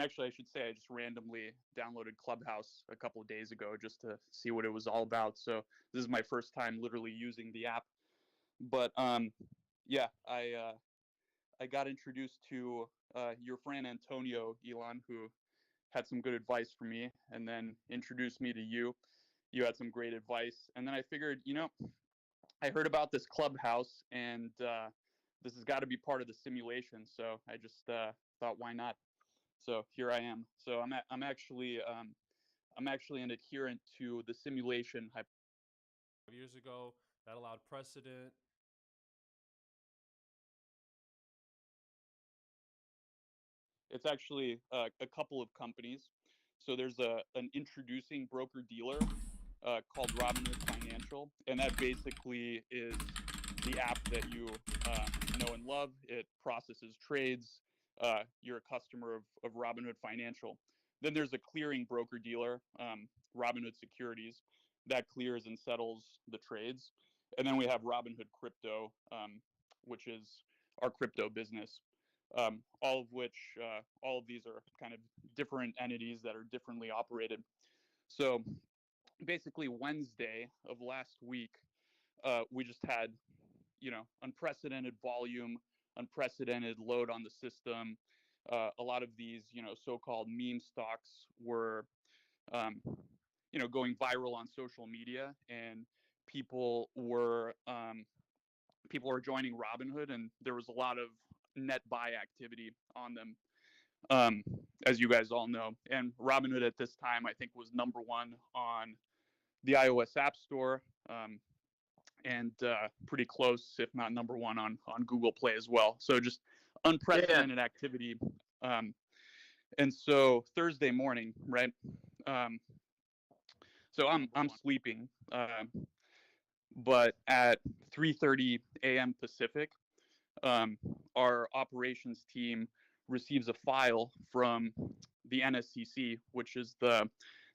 actually, I should say I just randomly downloaded Clubhouse a couple of days ago just to see what it was all about. So this is my first time literally using the app. But yeah, I got introduced to your friend Antonio, Elon, who had some good advice for me, and then introduced me to you. You had some great advice, and then I figured, I heard about this Clubhouse, and this has got to be part of the simulation. So I just thought, why not? So here I am. So I'm actually an adherent to the simulation. 5 years ago, that allowed precedent. It's actually a couple of companies. So there's an introducing broker dealer called Robinhood Financial, and that basically is the app that you know and love. It processes trades. You're a customer of Robinhood Financial. Then there's a clearing broker dealer, Robinhood Securities, that clears and settles the trades. And then we have Robinhood Crypto, which is our crypto business. All of these are kind of different entities that are differently operated. So basically Wednesday of last week, we just had, unprecedented volume, unprecedented load on the system. A lot of these, so-called meme stocks were, going viral on social media, and people were joining Robinhood, and there was a lot of net buy activity on them, as you guys all know. And Robinhood at this time, I think, was number one on the iOS App Store, and pretty close, if not number one, on Google Play as well. So just unprecedented activity. And so Thursday morning, right? So I'm sleeping, but at 3:30 a.m. Pacific, our operations team receives a file from the NSCC, which is the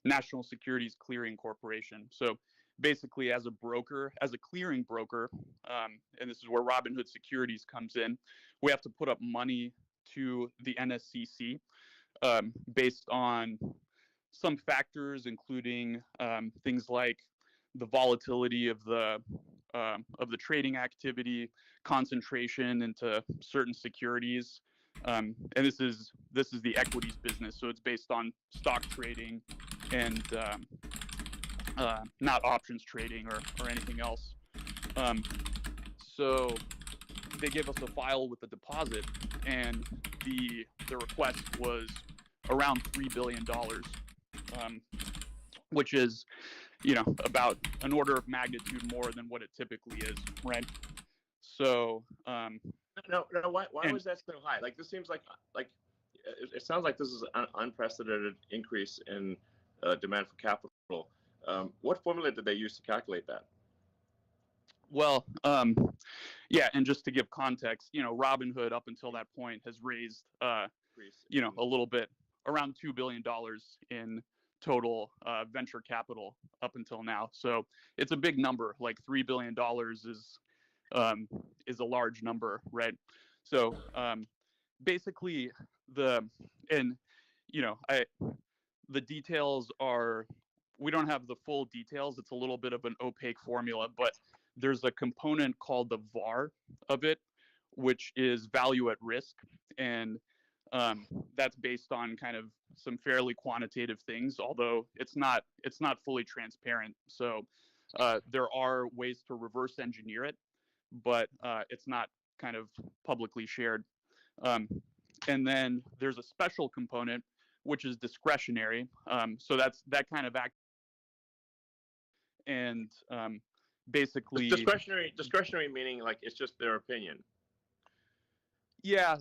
National Securities Clearing Corporation. So basically, as a broker, as a clearing broker, and this is where Robinhood Securities comes in, we have to put up money to the NSCC based on some factors, including things like the volatility of the trading activity, concentration into certain securities, and this is the equities business. So it's based on stock trading and not options trading or anything else. So they give us a file with a deposit, and the request was around $3 billion, which is, about an order of magnitude more than what it typically is, right? So no, why was that so high? Like, this seems like it sounds like this is an unprecedented increase in demand for capital. What formula did they use to calculate that? Well, yeah, and just to give context, Robinhood up until that point has raised, a little bit, around $2 billion in total venture capital up until now. So it's a big number. Like $3 billion is a large number, right? So basically the details are, we don't have the full details. It's a little bit of an opaque formula, but there's a component called the VAR of it, which is value at risk. And that's based on kind of some fairly quantitative things, although it's not fully transparent. So there are ways to reverse engineer it, but it's not kind of publicly shared. And then there's a special component, which is discretionary. So that's that kind of act. And basically discretionary meaning like it's just their opinion. Yeah,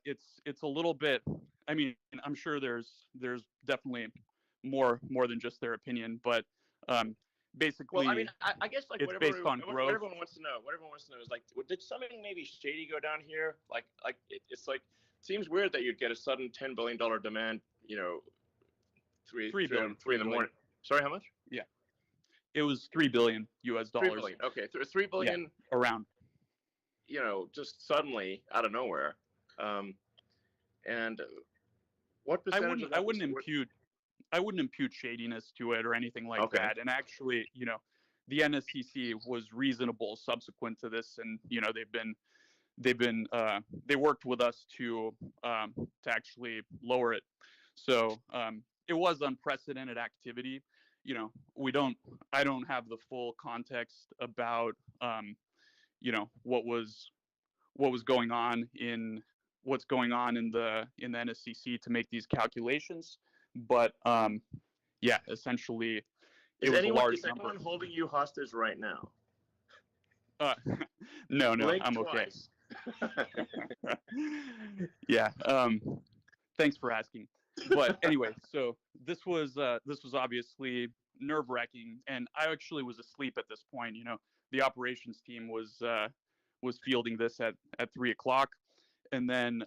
it's a little bit. I mean, I'm sure there's definitely more than just their opinion, but basically, well, I mean, I guess like it's based on growth. What everyone wants to know is like, did something maybe shady go down here? Like it's like, seems weird that you'd get a sudden $10 billion demand. $3 billion in the morning. Sorry, how much? Yeah, it was $3 billion US. $3 billion. Okay, $3 billion. Yeah, around. Just suddenly out of nowhere, and what I percentage of that was I wouldn't impute shadiness to it or anything like Okay. that. And actually, the NSCC was reasonable subsequent to this, and they worked with us to actually lower it. So it was unprecedented activity. I don't have the full context about what was going on in the NSCC to make these calculations, but yeah, essentially it was a large is number. anyone holding you hostage right now? No, Blink I'm okay. twice. Yeah. Thanks for asking. But anyway, so this was obviously nerve-wracking, and I actually was asleep at this point. The operations team was fielding this at 3:00, and then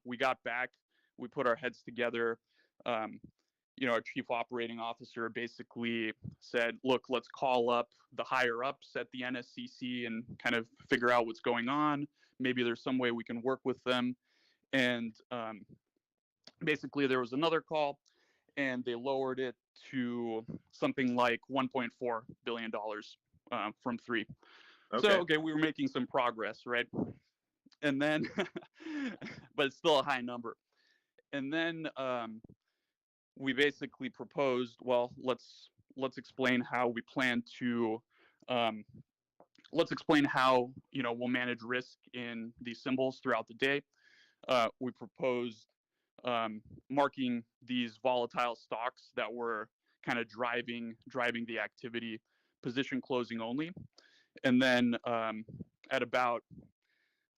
we got back, we put our heads together. Our chief operating officer basically said, look, let's call up the higher ups at the NSCC and kind of figure out what's going on. Maybe there's some way we can work with them. And basically there was another call, and they lowered it to something like $1.4 billion from 3. Okay. So, okay, we were making some progress, right? And then, but it's still a high number. And then we basically proposed, well, let's explain how we plan to, let's explain how, we'll manage risk in these symbols throughout the day. We proposed marking these volatile stocks that were kind of driving the activity, position closing only. And then at about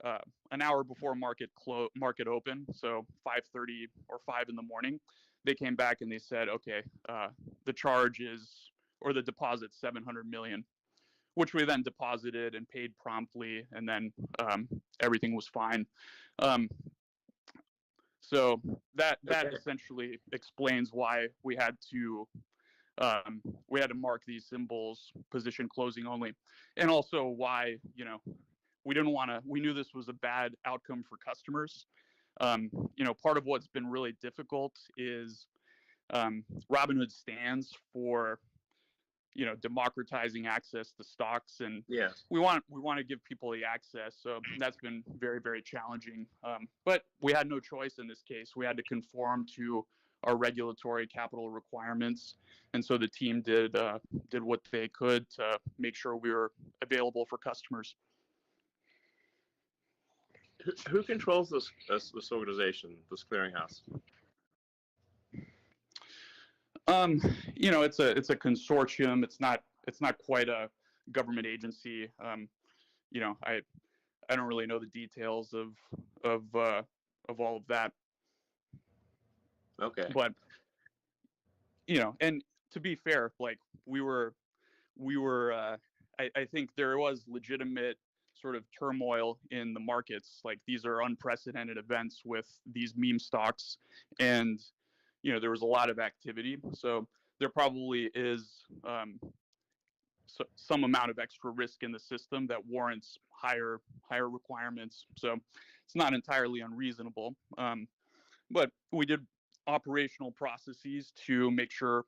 an hour before market open, so 5:30 or 5 in the morning, they came back and they said, okay, the charge is, or the deposit's $700 million, which we then deposited and paid promptly, and then everything was fine. So that essentially explains why we had to mark these symbols position closing only, and also why we knew this was a bad outcome for customers. Part of what's been really difficult is Robinhood stands for democratizing access to stocks, and yes, we want to give people the access. So that's been very, very challenging. But we had no choice in this case. We had to conform to our regulatory capital requirements, and so the team did what they could to make sure we were available for customers. Who controls this organization, this clearinghouse? It's a consortium. It's not quite a government agency. I don't really know the details of all of that. Okay. But and to be fair, like we were I think there was legitimate sort of turmoil in the markets. Like, these are unprecedented events with these meme stocks, and there was a lot of activity. So there probably is some amount of extra risk in the system that warrants higher requirements. So it's not entirely unreasonable. But we did operational processes to make sure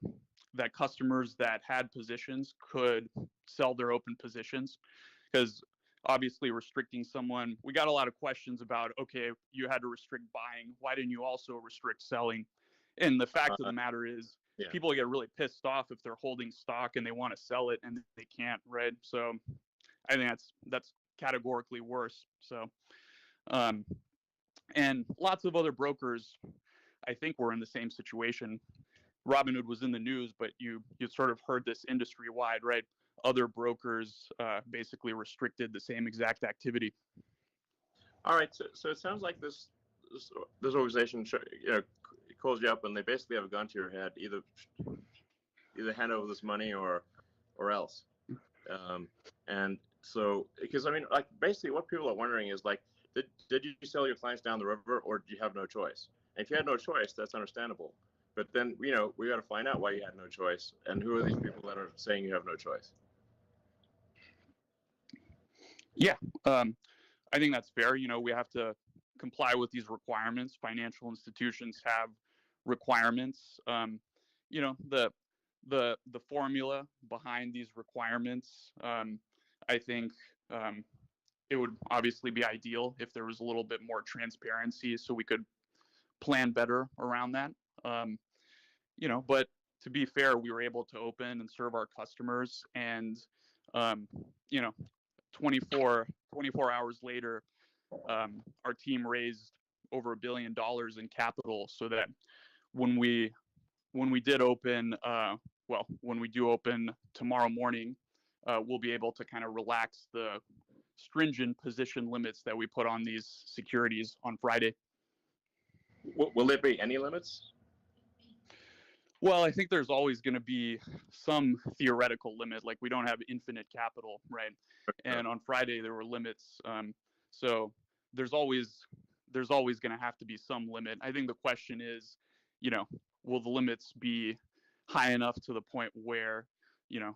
that customers that had positions could sell their open positions, because obviously restricting someone, we got a lot of questions about, okay, you had to restrict buying, why didn't you also restrict selling? And the fact of the matter is, people get really pissed off if they're holding stock and they want to sell it and they can't, right? So I think that's categorically worse. So and lots of other brokers, I think, were in the same situation. Robinhood was in the news, but you sort of heard this industry-wide, right? Other brokers basically restricted the same exact activity. All right, so it sounds like this organization, calls you up and they basically have a gun to your head, either hand over this money or else. And so, because I mean, like, basically what people are wondering is, like, did you sell your clients down the river, or did you have no choice? And if you had no choice, that's understandable. But then, we got to find out why you had no choice, and who are these people that are saying you have no choice? Yeah, I think that's fair. We have to comply with these requirements. Financial institutions have requirements. You know, the formula behind these requirements, I think it would obviously be ideal if there was a little bit more transparency so we could plan better around that. You know, but to be fair, we were able to open and serve our customers, and you know, 24 hours later, our team raised over $1 billion in capital, so that when we did open, when we do open tomorrow morning, we'll be able to kind of relax the stringent position limits that we put on these securities on Friday. Will there be any limits? Well, I think there's always going to be some theoretical limit. Like, we don't have infinite capital, right? And on Friday there were limits. So there's always going to have to be some limit. I think the question is, you know, will the limits be high enough to the point where, you know,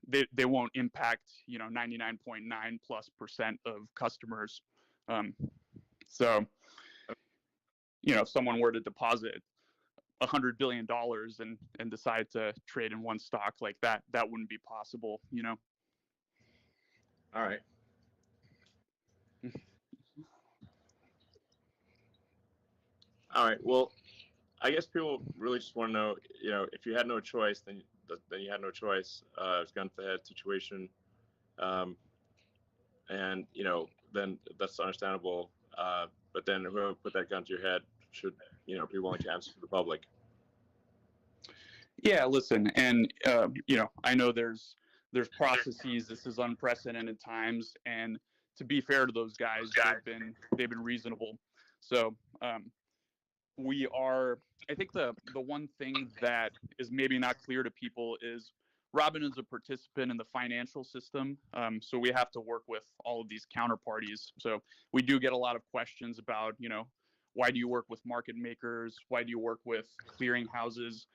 they won't impact, you know, 99.9+% of customers. So, you know, if someone were to deposit $100 billion and decide to trade in one stock like that, that wouldn't be possible, you know? All right. All right. Well, I guess people really just want to know, you know, if you had no choice, then you had no choice. It's gun to the head situation, and you know, then that's understandable. But then whoever put that gun to your head should, you know, be willing to answer to the public. Yeah, listen, and you know, I know there's processes. This is unprecedented times, and to be fair to those guys, they've been reasonable. So we are. I think the one thing that is maybe not clear to people is Robinhood's a participant in the financial system, so we have to work with all of these counterparties. So we do get a lot of questions about, you know, why do you work with market makers? Why do you work with clearing houses?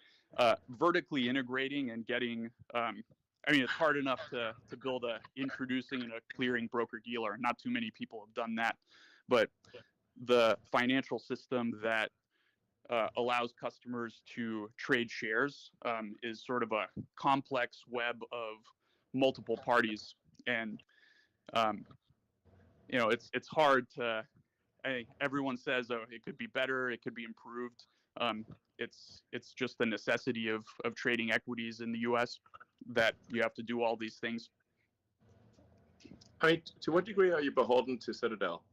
Vertically integrating and getting, I mean, it's hard enough to build introducing a clearing broker dealer. Not too many people have done that, but the financial system that allows customers to trade shares is sort of a complex web of multiple parties, and you know, it's hard to. I think everyone says, oh, it could be better, it could be improved. It's just the necessity of trading equities in the U.S. that you have to do all these things. I mean, to what degree are you beholden to Citadel?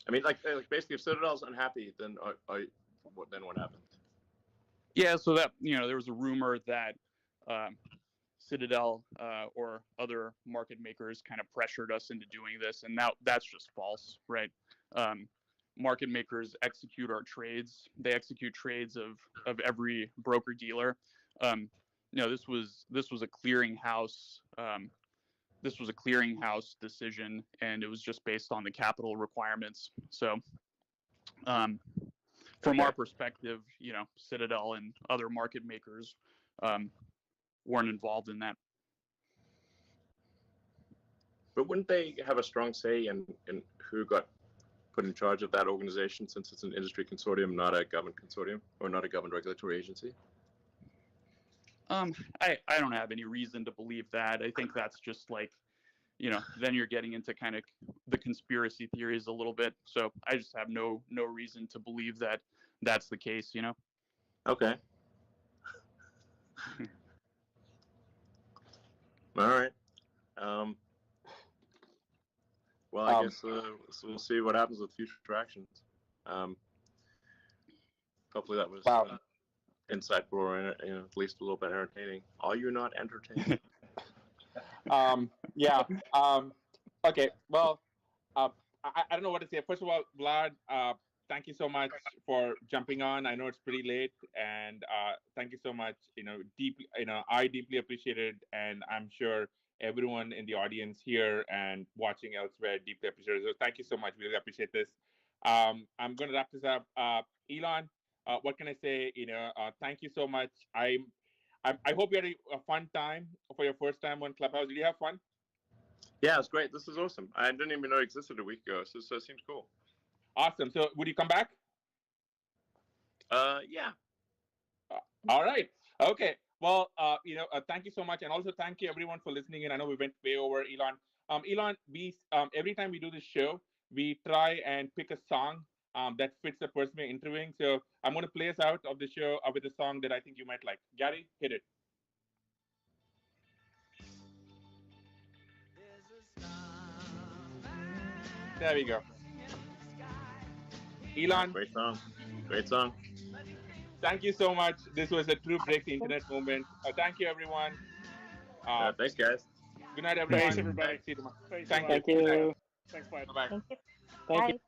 I mean, like basically, if Citadel's unhappy, then what happens? Yeah, so that, you know, there was a rumor that Citadel or other market makers kind of pressured us into doing this, and now that's just false, right? Market makers execute our trades. They execute trades of every broker dealer. You know, this was a clearinghouse. This was a clearinghouse decision, and it was just based on the capital requirements. So, from our perspective, you know, Citadel and other market makers weren't involved in that. But wouldn't they have a strong say in who got put in charge of that organization, since it's an industry consortium, not a government consortium, or not a government regulatory agency? I don't have any reason to believe that. I think that's just like, you know, then you're getting into kind of the conspiracy theories a little bit. So I just have no reason to believe that that's the case, you know? Okay. All right. Well, I guess so we'll see what happens with future actions. Hopefully that was insightful, or, you know, at least a little bit entertaining. Are you not entertained? Yeah. Okay. Well, I don't know what to say. First of all, Vlad, thank you so much for jumping on. I know it's pretty late, and thank you so much. You know, I deeply appreciate it, and I'm sure everyone in the audience here and watching elsewhere deeply appreciate it. So thank you so much. Really appreciate this. I'm going to wrap this up. Elon, what can I say? You know, thank you so much. I hope you had a fun time for your first time on Clubhouse. Did you have fun? Yeah, it's great. This is awesome. I didn't even know it existed a week ago, so it seems cool. Awesome. So would you come back? Yeah. All right. Okay. Well, thank you so much, and also thank you everyone for listening in. I know we went way over, Elon. Elon, we every time we do this show, we try and pick a song that fits the person we're interviewing. So I'm going to play us out of the show with a song that I think you might like. Gary, hit it. There we go. Elon, Great song. Great song. thank you so much. This was a true break the internet moment. Thank you, everyone. Thanks, guys. Good night, everyone. Thanks, everybody. See you tomorrow. Thanks a Thank lot. you. Thank you. Thanks, bye. Bye-bye. Thank you. Thank Bye. you.